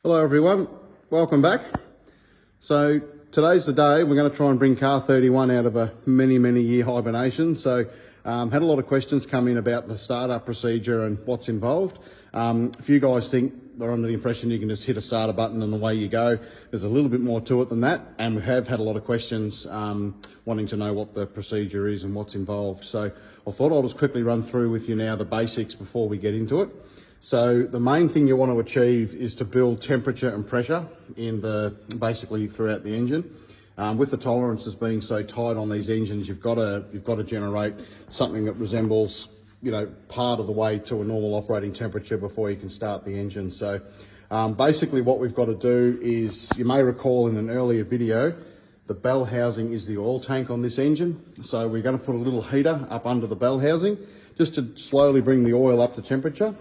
Hello everyone, welcome back. So today's the day we're going to try and bring car 31 out of a many year hibernation. So had a lot of questions come in about the startup procedure and what's involved. If you guys think they're under the impression you can just hit a starter button and away you go, there's a little bit more to it than that, and we have had a lot of questions wanting to know what the procedure is and what's involved. So I thought I'll just quickly run through with you now the basics before we get into it. So the main thing you want to achieve is to build temperature and pressure in basically throughout the engine. With the tolerances being so tight on these engines, you've got to generate something that resembles, part of the way to a normal operating temperature before you can start the engine. So basically what we've got to do is, you may recall in an earlier video, the bell housing is the oil tank on this engine. So we're going to put a little heater up under the bell housing just to slowly bring the oil up to temperature.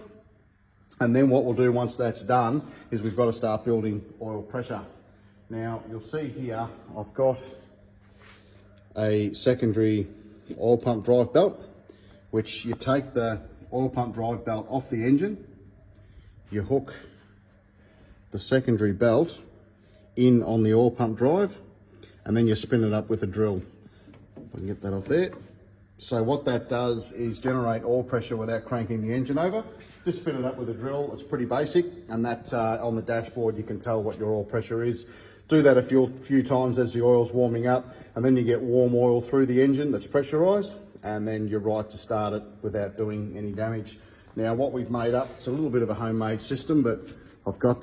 And then what we'll do once that's done is we've got to start building oil pressure. Now you'll see here I've got a secondary oil pump drive belt, which you take the oil pump drive belt off the engine, you hook the secondary belt in on the oil pump drive, and then you spin it up with a drill. If I can get that off there. So what that does is generate oil pressure without cranking the engine over. Just spin it up with a drill. It's pretty basic, and that on the dashboard you can tell what your oil pressure is. Do that a few times as the oil's warming up, and then you get warm oil through the engine that's pressurized, and then you're right to start it without doing any damage. Now what we've made up, it's a little bit of a homemade system, but I've got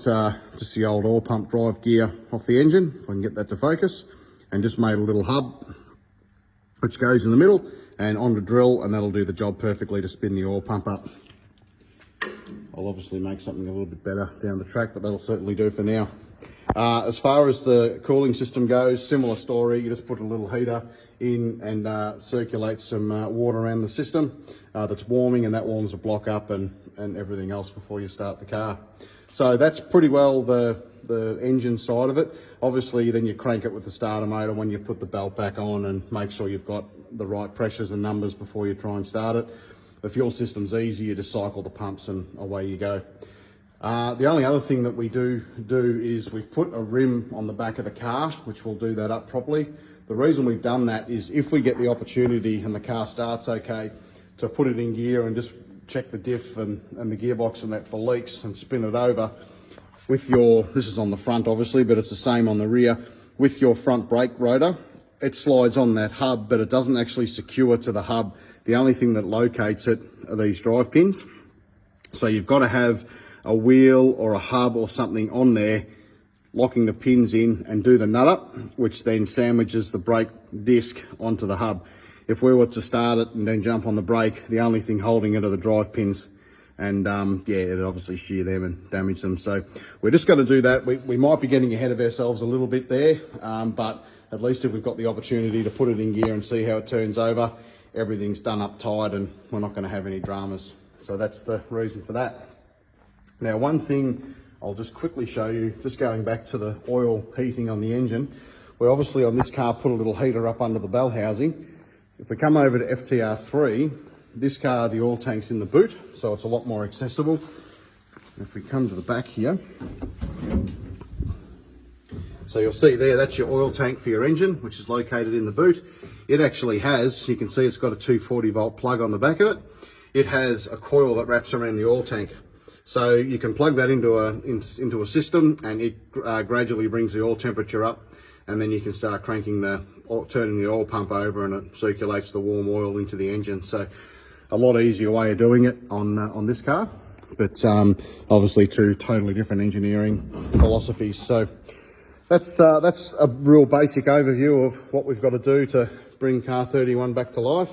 just the old oil pump drive gear off the engine, if I can get that to focus, and just made a little hub which goes in the middle and on the drill, and that'll do the job perfectly to spin the oil pump up. I'll obviously make something a little bit better down the track, but that'll certainly do for now. As far as the cooling system goes, similar story. You just put a little heater in and circulate some water around the system that's warming, and that warms the block up and everything else before you start the car. So that's pretty well the engine side of it. Obviously then you crank it with the starter motor when you put the belt back on, and make sure you've got the right pressures and numbers before you try and start it. The fuel system's easy, you just cycle the pumps and away you go. The only other thing that we do is we've put a rim on the back of the car, which will do that up properly. The reason we've done that is if we get the opportunity and the car starts okay, to put it in gear and just check the diff and the gearbox and that for leaks and spin it over with this is on the front obviously, but it's the same on the rear, with your front brake rotor. It slides on that hub, but it doesn't actually secure to the hub. The only thing that locates it are these drive pins. So you've got to have a wheel or a hub or something on there locking the pins in, and do the nut up, which then sandwiches the brake disc onto the hub. If we were to start it and then jump on the brake, the only thing holding it are the drive pins, and it'd obviously shear them and damage them. So we're just going to do that. We might be getting ahead of ourselves a little bit there, but at least if we've got the opportunity to put it in gear and see how it turns over, everything's done up tight and we're not going to have any dramas. So that's the reason for that. Now one thing I'll just quickly show you, just going back to the oil heating on the engine, we obviously on this car put a little heater up under the bell housing. If we come over to FTR3, this car, the oil tank's in the boot, so it's a lot more accessible. If we come to the back here, so you'll see there, that's your oil tank for your engine, which is located in the boot. It actually has, you can see it's got a 240 volt plug on the back of it. It has a coil that wraps around the oil tank. So you can plug that into a system, and it gradually brings the oil temperature up, and then you can start cranking turning the oil pump over, and it circulates the warm oil into the engine. So a lot easier way of doing it on this car, but obviously two totally different engineering philosophies. So that's a real basic overview of what we've got to do to bring car 31 back to life,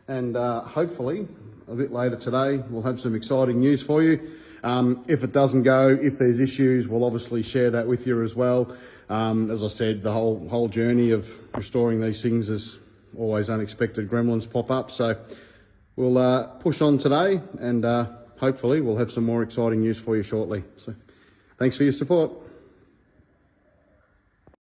and hopefully a bit later today we'll have some exciting news for you. If it doesn't go, if there's issues, we'll obviously share that with you as well. As I said, the whole journey of restoring these things is always unexpected gremlins pop up. So we'll push on today, and hopefully we'll have some more exciting news for you shortly. So thanks for your support.